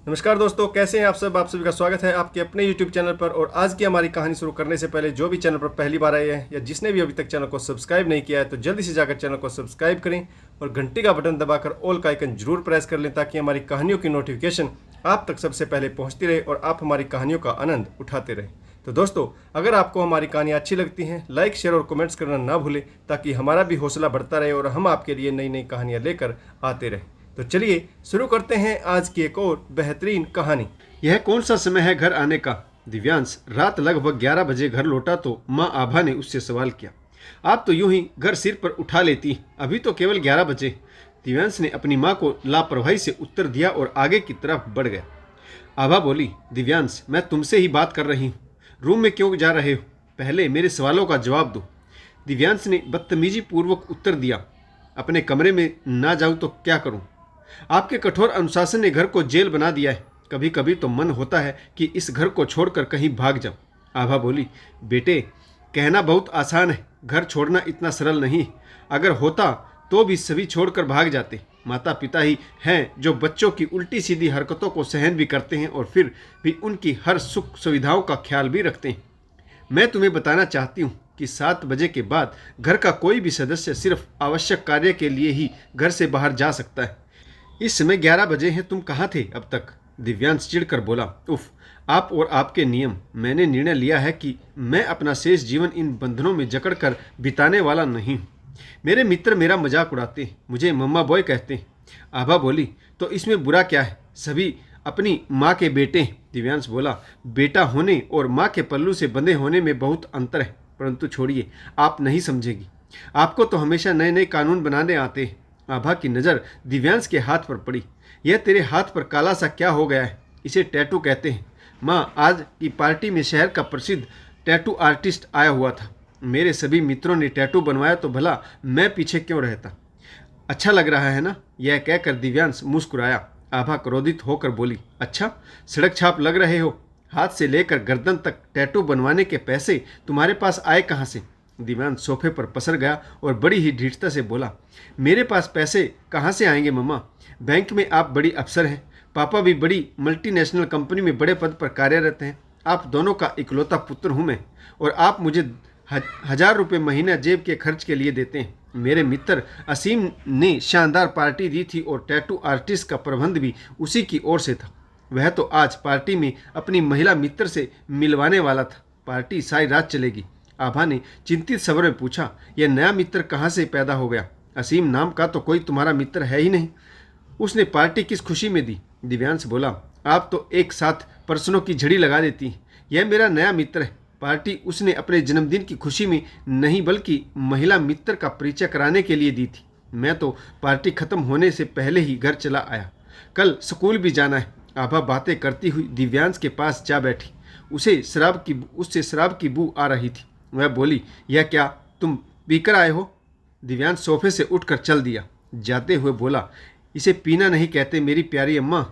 नमस्कार दोस्तों, कैसे हैं आप सब। आप सभी का स्वागत है आपके अपने YouTube चैनल पर। और आज की हमारी कहानी शुरू करने से पहले जो भी चैनल पर पहली बार आए हैं या जिसने भी अभी तक चैनल को सब्सक्राइब नहीं किया है तो जल्दी से जाकर चैनल को सब्सक्राइब करें और घंटी का बटन दबाकर ऑल का आइकन जरूर प्रेस कर लें ताकि हमारी कहानियों की नोटिफिकेशन आप तक सबसे पहले पहुँचती रहे और आप हमारी कहानियों का आनंद उठाते रहें। तो दोस्तों, अगर आपको हमारी कहानियाँ अच्छी लगती हैं, लाइक शेयर और कमेंट्स करना ना भूलें ताकि हमारा भी हौसला बढ़ता रहे और हम आपके लिए नई नई कहानियाँ लेकर आते रहें। तो चलिए शुरू करते हैं आज की एक और बेहतरीन कहानी। यह कौन सा समय है घर आने का? दिव्यांश रात लगभग 11 बजे घर लौटा तो माँ आभा ने उससे सवाल किया। आप तो यूं ही घर सिर पर उठा लेती, अभी तो केवल 11 बजे। दिव्यांश ने अपनी माँ को लापरवाही से उत्तर दिया और आगे की तरफ बढ़ गया। आभा बोली, दिव्यांश मैं तुमसे ही बात कर रही हूँ, रूम में क्यों जा रहे हो? पहले मेरे सवालों का जवाब दो। दिव्यांश ने बदतमीजी पूर्वक उत्तर दिया, अपने कमरे में ना जाऊँ तो क्या करूँ? आपके कठोर अनुशासन ने घर को जेल बना दिया है। कभी कभी तो मन होता है कि इस घर को छोड़कर कहीं भाग जाऊं। आभा बोली, बेटे कहना बहुत आसान है, घर छोड़ना इतना सरल नहीं। अगर होता तो भी सभी छोड़कर भाग जाते। माता पिता ही हैं जो बच्चों की उल्टी सीधी हरकतों को सहन भी करते हैं और फिर भी उनकी हर सुख सुविधाओं का ख्याल भी रखते हैं। मैं तुम्हें बताना चाहती हूँ कि 7 बजे के बाद घर का कोई भी सदस्य सिर्फ आवश्यक कार्य के लिए ही घर से बाहर जा सकता है। इस समय 11 बजे हैं, तुम कहाँ थे अब तक? दिव्यांश चिढ़कर बोला, उफ, आप और आपके नियम। मैंने निर्णय लिया है कि मैं अपना शेष जीवन इन बंधनों में जकड़कर बिताने वाला नहीं हूँ। मेरे मित्र मेरा मजाक उड़ाते हैं, मुझे मम्मा बॉय कहते हैं। आभा बोली, तो इसमें बुरा क्या है? सभी अपनी माँ के बेटे हैं। दिव्यांश बोला, बेटा होने और माँ के पल्लू से बंधे होने में बहुत अंतर है। परंतु छोड़िए, आप नहीं समझेगी। आपको तो हमेशा नए नए कानून बनाने आते हैं। आभा की नज़र दिव्यांश के हाथ पर पड़ी। यह तेरे हाथ पर काला सा क्या हो गया है? इसे टैटू कहते हैं। माँ, आज की पार्टी में शहर का प्रसिद्ध टैटू आर्टिस्ट आया हुआ था। मेरे सभी मित्रों ने टैटू बनवाया तो भला मैं पीछे क्यों रहता? अच्छा लग रहा है ना? यह कहकर दिव्यांश मुस्कुराया। आभा क्रोधित होकर बोली, अच्छा सड़क छाप लग रहे हो? हाथ से लेकर गर्दन तक टैटू बनवाने के पैसे तुम्हारे पास आए कहाँ से? दिव्यांश सोफे पर पसर गया और बड़ी ही ढीठता से बोला, मेरे पास पैसे कहाँ से आएंगे मम्मा? बैंक में आप बड़ी अफसर हैं, पापा भी बड़ी मल्टीनेशनल कंपनी में बड़े पद पर कार्यरत हैं। आप दोनों का इकलौता पुत्र हूँ मैं, और आप मुझे 1000 रुपये महीना जेब के खर्च के लिए देते हैं। मेरे मित्र असीम ने शानदार पार्टी दी थी और टैटू आर्टिस्ट का प्रबंध भी उसी की ओर से था। वह तो आज पार्टी में अपनी महिला मित्र से मिलवाने वाला था। पार्टी सारी रात चलेगी। आभा ने चिंतित स्वर में पूछा, यह नया मित्र कहाँ से पैदा हो गया? असीम नाम का तो कोई तुम्हारा मित्र है ही नहीं। उसने पार्टी किस खुशी में दी? दिव्यांश बोला, आप तो एक साथ प्रश्नों की झड़ी लगा देती हैं। यह मेरा नया मित्र है। पार्टी उसने अपने जन्मदिन की खुशी में नहीं बल्कि महिला मित्र का परिचय कराने के लिए दी थी। मैं तो पार्टी खत्म होने से पहले ही घर चला आया। कल स्कूल भी जाना है। आभा बातें करती हुई दिव्यांश के पास जा बैठी। उससे शराब की बू आ रही थी। वह बोली, यह क्या तुम पीकर आए हो? दिव्यांश सोफे से उठकर चल दिया। जाते हुए बोला, इसे पीना नहीं कहते मेरी प्यारी अम्मा,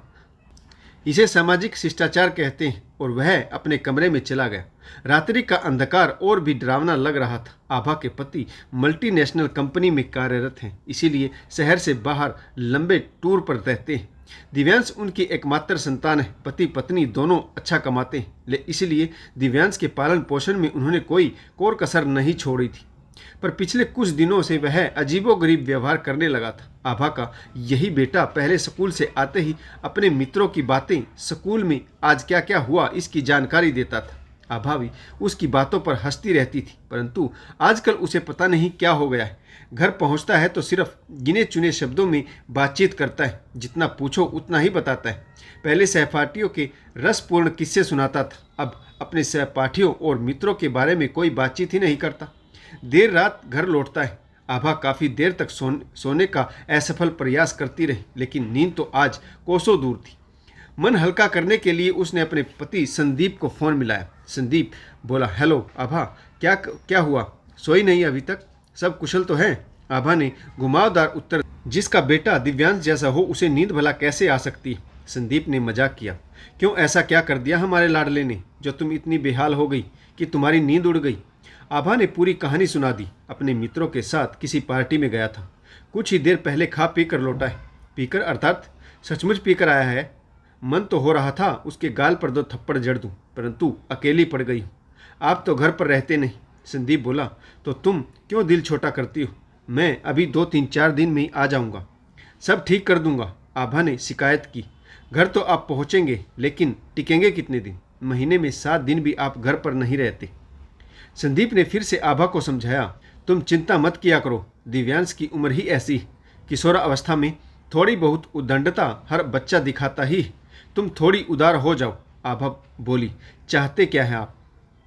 इसे सामाजिक शिष्टाचार कहते हैं। और वह अपने कमरे में चला गया। रात्रि का अंधकार और भी डरावना लग रहा था। आभा के पति मल्टीनेशनल कंपनी में कार्यरत हैं, इसीलिए शहर से बाहर लंबे टूर पर रहते हैं। दिव्यांश उनकी एकमात्र संतान है। पति पत्नी दोनों अच्छा कमाते हैं, इसलिए दिव्यांश के पालन पोषण में उन्होंने कोई कोर कसर नहीं छोड़ी थी। पर पिछले कुछ दिनों से वह अजीबोगरीब व्यवहार करने लगा था। आभा का यही बेटा पहले स्कूल से आते ही अपने मित्रों की बातें, स्कूल में आज क्या क्या हुआ इसकी जानकारी देता था। आभा भी उसकी बातों पर हंसती रहती थी, परंतु आजकल उसे पता नहीं क्या हो गया है। घर पहुंचता है तो सिर्फ गिने चुने शब्दों में बातचीत करता है, जितना पूछो उतना ही बताता है। पहले सहपाठियों के रसपूर्ण किस्से सुनाता था, अब अपने सहपाठियों और मित्रों के बारे में कोई बातचीत ही नहीं करता। देर रात घर लौटता है। आभा काफ़ी देर तक सोने का असफल प्रयास करती रही, लेकिन नींद तो आज कोसों दूर थी। मन हल्का करने के लिए उसने अपने पति संदीप को फ़ोन मिलाया। संदीप बोला, हेलो आभा, क्या हुआ? सोई नहीं अभी तक? सब कुशल तो है? आभा ने घुमावदार उत्तर, जिसका बेटा दिव्यांश जैसा हो उसे नींद भला कैसे आ सकती? संदीप ने मजाक किया, क्यों ऐसा क्या कर दिया हमारे लाडले ने जो तुम इतनी बेहाल हो गई कि तुम्हारी नींद उड़ गई? आभा ने पूरी कहानी सुना दी। अपने मित्रों के साथ किसी पार्टी में गया था, कुछ ही देर पहले खा पी कर लौटा है। पीकर अर्थात सचमुच पीकर आया है। मन तो हो रहा था उसके गाल पर 2 थप्पड़ जड़ दूं, परंतु अकेली पड़ गई हूँ। आप तो घर पर रहते नहीं। संदीप बोला, तो तुम क्यों दिल छोटा करती हो? मैं अभी 2-3-4 दिन में ही आ जाऊंगा, सब ठीक कर दूंगा। आभा ने शिकायत की। घर तो आप पहुंचेंगे, लेकिन टिकेंगे कितने दिन? महीने में 7 दिन भी आप घर पर नहीं रहते। संदीप ने फिर से आभा को समझाया, तुम चिंता मत किया करो, दिव्यांश की उम्र ही ऐसी। किशोर अवस्था में थोड़ी बहुत उद्दंडता हर बच्चा दिखाता ही। तुम थोड़ी उदार हो जाओ। आभा बोली, चाहते क्या है आप?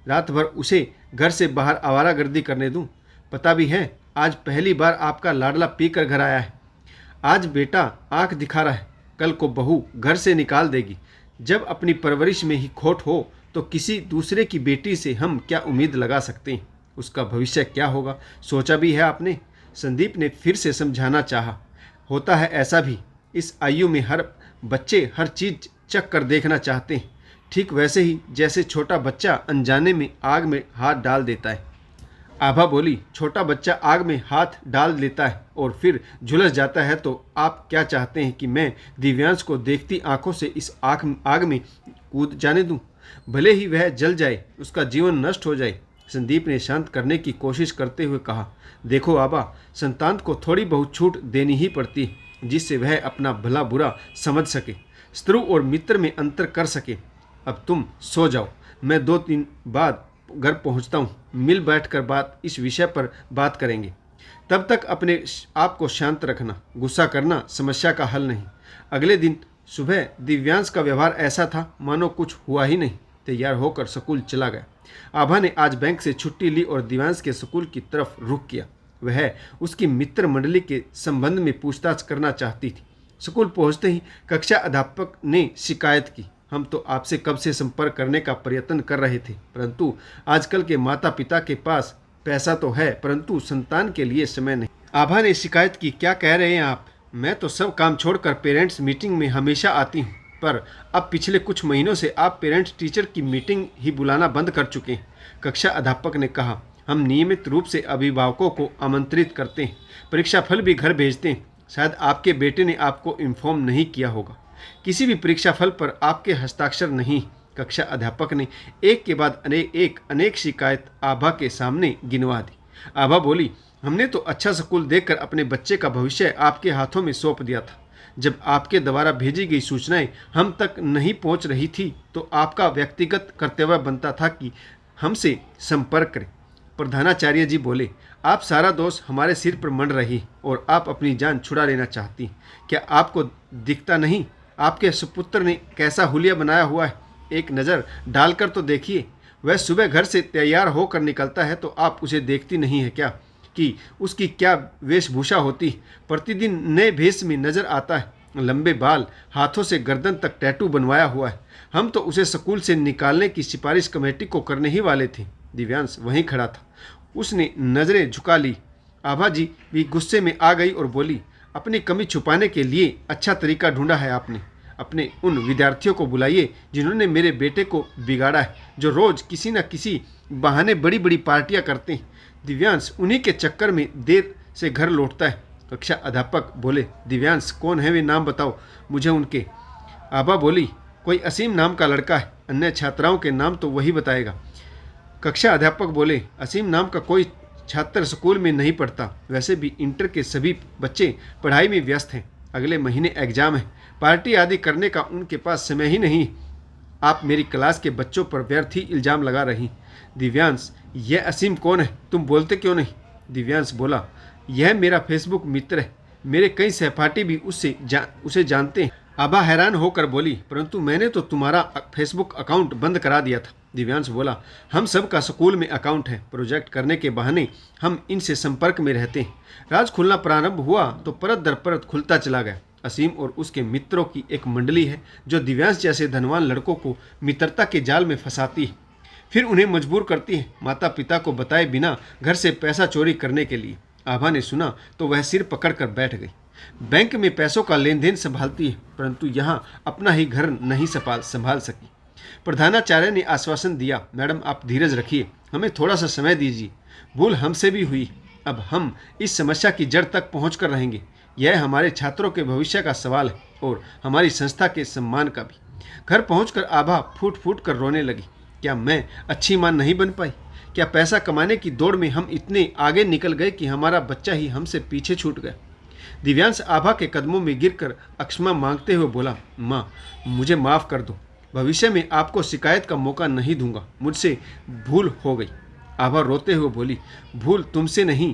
रात भर उसे घर से बाहर आवारागर्दी करने दूं? पता भी है, आज पहली बार आपका लाडला पीकर घर आया है। आज बेटा आंख दिखा रहा है, कल को बहू घर से निकाल देगी। जब अपनी परवरिश में ही खोट हो तो किसी दूसरे की बेटी से हम क्या उम्मीद लगा सकते हैं? उसका भविष्य क्या होगा, सोचा भी है आपने? संदीप ने फिर से समझाना चाहा। होता है ऐसा भी, इस आयु में हर बच्चे हर चीज़ चख कर देखना चाहते हैं, ठीक वैसे ही जैसे छोटा बच्चा अनजाने में आग में हाथ डाल देता है। आभा बोली, छोटा बच्चा आग में हाथ डाल देता है और फिर झुलस जाता है, तो आप क्या चाहते हैं कि मैं दिव्यांश को देखती आंखों से इस आग में कूद जाने दूं? भले ही वह जल जाए, उसका जीवन नष्ट हो जाए। संदीप ने शांत करने की कोशिश करते हुए कहा, देखो आभा, संतान को थोड़ी बहुत छूट देनी ही पड़ती है, जिससे वह अपना भला बुरा समझ सके, शत्रु और मित्र में अंतर कर सके। अब तुम सो जाओ, मैं 2 दिन बाद घर पहुंचता हूं, मिल बैठकर इस विषय पर बात करेंगे। तब तक अपने आप को शांत रखना, गुस्सा करना समस्या का हल नहीं। अगले दिन सुबह दिव्यांश का व्यवहार ऐसा था मानो कुछ हुआ ही नहीं। तैयार होकर स्कूल चला गया। आभा ने आज बैंक से छुट्टी ली और दिव्यांश के स्कूल की तरफ रुख किया। वह उसकी मित्र मंडली के संबंध में पूछताछ करना चाहती थी। स्कूल पहुंचते ही कक्षा अध्यापक ने शिकायत की, हम तो आपसे कब से संपर्क करने का प्रयत्न कर रहे थे, परंतु आजकल के माता पिता के पास पैसा तो है, परंतु संतान के लिए समय नहीं। आभा ने शिकायत की, क्या कह रहे हैं आप? मैं तो सब काम छोड़कर पेरेंट्स मीटिंग में हमेशा आती हूँ, पर अब पिछले कुछ महीनों से आप पेरेंट्स टीचर की मीटिंग ही बुलाना बंद कर चुके हैं। कक्षा अध्यापक ने कहा, हम नियमित रूप से अभिभावकों को आमंत्रित करते हैं, परीक्षा फल भी घर भेजते हैं। शायद आपके बेटे ने आपको इन्फॉर्म नहीं किया होगा, किसी भी परीक्षा फल पर आपके हस्ताक्षर नहीं। कक्षा अध्यापक ने एक के बाद अनेक शिकायत आभा के सामने गिनवा दी। आभा बोली, हमने तो अच्छा स्कूल देखकर अपने बच्चे का भविष्य आपके हाथों में सौंप दिया था। जब आपके द्वारा भेजी गई सूचनाएं हम तक नहीं पहुंच रही थी, तो आपका व्यक्तिगत कर्तव्य बनता था कि हमसे संपर्क करें। प्रधानाचार्य जी बोले, आप सारा दोष हमारे सिर पर मंड रही और आप अपनी जान छुड़ा लेना चाहती। क्या आपको दिखता नहीं आपके सुपुत्र ने कैसा हुलिया बनाया हुआ है? एक नज़र डालकर तो देखिए। वह सुबह घर से तैयार होकर निकलता है तो आप उसे देखती नहीं है क्या कि उसकी क्या वेशभूषा होती? प्रतिदिन नए भेष में नजर आता है, लंबे बाल, हाथों से गर्दन तक टैटू बनवाया हुआ है। हम तो उसे स्कूल से निकालने की सिफारिश कमेटी को करने ही वाले थे। दिव्यांश वहीं खड़ा था, उसने नज़रें झुका ली। आभा जी भी गुस्से में आ गई और बोली, अपनी कमी छुपाने के लिए अच्छा तरीका ढूंढा है आपने। अपने उन विद्यार्थियों को बुलाइए जिन्होंने मेरे बेटे को बिगाड़ा है, जो रोज़ किसी न किसी बहाने बड़ी बड़ी पार्टियां करते हैं। दिव्यांश उन्हीं के चक्कर में देर से घर लौटता है। कक्षा अध्यापक बोले, दिव्यांश कौन है वे, नाम बताओ मुझे उनके। आभा बोली, कोई असीम नाम का लड़का है, अन्य छात्राओं के नाम तो वही बताएगा। कक्षा अध्यापक बोले, असीम नाम का कोई छात्र स्कूल में नहीं पढ़ता। वैसे भी इंटर के सभी बच्चे पढ़ाई में व्यस्त हैं, अगले महीने एग्जाम है, पार्टी आदि करने का उनके पास समय ही नहीं। आप मेरी क्लास के बच्चों पर व्यर्थ ही इल्ज़ाम लगा रही। दिव्यांश, यह असीम कौन है, तुम बोलते क्यों नहीं? दिव्यांश बोला, यह मेरा फेसबुक मित्र है, मेरे कई सहपाठी भी उसे जानते हैं। आभा हैरान होकर बोली, परंतु मैंने तो तुम्हारा फेसबुक अकाउंट बंद करा दिया था। दिव्यांश बोला, हम सब का स्कूल में अकाउंट है, प्रोजेक्ट करने के बहाने हम इनसे संपर्क में रहते हैं। राज खुलना प्रारंभ हुआ तो परत दर परत खुलता चला गया। असीम और उसके मित्रों की एक मंडली है जो दिव्यांश जैसे धनवान लड़कों को मित्रता के जाल में फंसाती है, फिर उन्हें मजबूर करती है माता पिता को बताए बिना घर से पैसा चोरी करने के लिए। आभा ने सुना तो वह सिर पकड़कर बैठ गई। बैंक में पैसों का लेन देन संभालती है, परंतु यहाँ अपना ही घर नहीं संभाल सकी। प्रधानाचार्य ने आश्वासन दिया, मैडम आप धीरज रखिए, हमें थोड़ा सा समय दीजिए। भूल हमसे भी हुई, अब हम इस समस्या की जड़ तक पहुँच कर रहेंगे। यह हमारे छात्रों के भविष्य का सवाल है और हमारी संस्था के सम्मान का भी। घर पहुंचकर आभा फूट फूट कर रोने लगी। क्या मैं अच्छी मां नहीं बन पाई? क्या पैसा कमाने की दौड़ में हम इतने आगे निकल गए कि हमारा बच्चा ही हमसे पीछे छूट गया? दिव्यांश आभा के कदमों में गिरकर क्षमा मांगते हुए बोला, मां, मुझे माफ़ कर दो। भविष्य में आपको शिकायत का मौका नहीं दूंगा। मुझसे भूल हो गई। आभा रोते हुए बोली, भूल तुमसे नहीं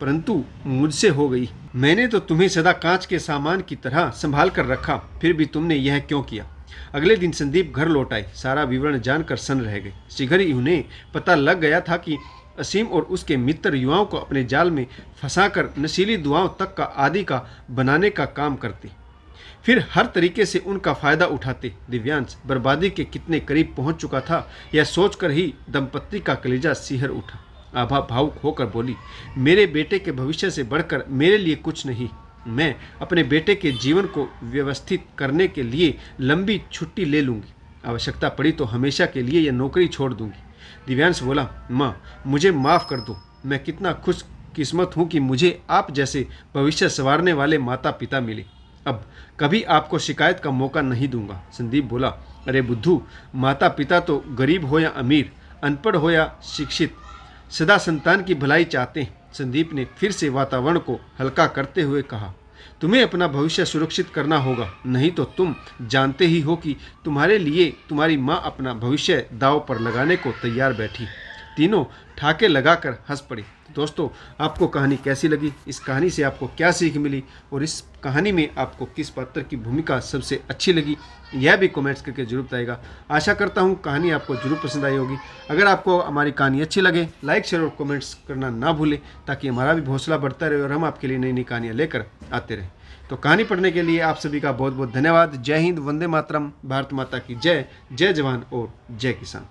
परंतु मुझसे हो गई। मैंने तो तुम्हें सदा कांच के सामान की तरह संभाल कर रखा, फिर भी तुमने यह क्यों किया? अगले दिन संदीप घर लौट आए। सारा विवरण जानकर सन्न रह गए। शीघ्र ही उन्हें पता लग गया था कि असीम और उसके मित्र युवाओं को अपने जाल में फंसाकर नशीली दुआओं तक का आदि का बनाने का काम करते, फिर हर तरीके से उनका फायदा उठाते। दिव्यांश बर्बादी के कितने करीब पहुंच चुका था, यह सोचकर ही दंपत्ति का कलेजा सिहर उठा। आभा भावुक होकर बोली, मेरे बेटे के भविष्य से बढ़कर मेरे लिए कुछ नहीं। मैं अपने बेटे के जीवन को व्यवस्थित करने के लिए लंबी छुट्टी ले लूँगी। आवश्यकता पड़ी तो हमेशा के लिए यह नौकरी छोड़ दूंगी। दिव्यांश बोला, माँ, मुझे माफ़ कर दो। मैं कितना खुशकिस्मत हूँ कि मुझे आप जैसे भविष्य संवारने वाले माता पिता मिले। अब कभी आपको शिकायत का मौका नहीं दूंगा। संदीप बोला, अरे बुद्धू, माता पिता तो गरीब हो या अमीर, अनपढ़ हो या शिक्षित, सदा संतान की भलाई चाहते हैं। संदीप ने फिर से वातावरण को हल्का करते हुए कहा, तुम्हें अपना भविष्य सुरक्षित करना होगा, नहीं तो तुम जानते ही हो कि तुम्हारे लिए तुम्हारी माँ अपना भविष्य दांव पर लगाने को तैयार बैठी। तीनों ठाके लगाकर हंस पड़े। दोस्तों, आपको कहानी कैसी लगी? इस कहानी से आपको क्या सीख मिली और इस कहानी में आपको किस पात्र की भूमिका सबसे अच्छी लगी, यह भी कमेंट्स करके जरूर बताइएगा। आशा करता हूँ कहानी आपको जरूर पसंद आई होगी। अगर आपको हमारी कहानी अच्छी लगे, लाइक शेयर और कमेंट्स करना ना भूलें, ताकि हमारा भी हौसला बढ़ता रहे और हम आपके लिए नई नई कहानियाँ लेकर आते रहें। तो कहानी पढ़ने के लिए आप सभी का बहुत बहुत धन्यवाद। जय हिंद, वंदे मातरम, भारत माता की जय। जय जवान और जय किसान।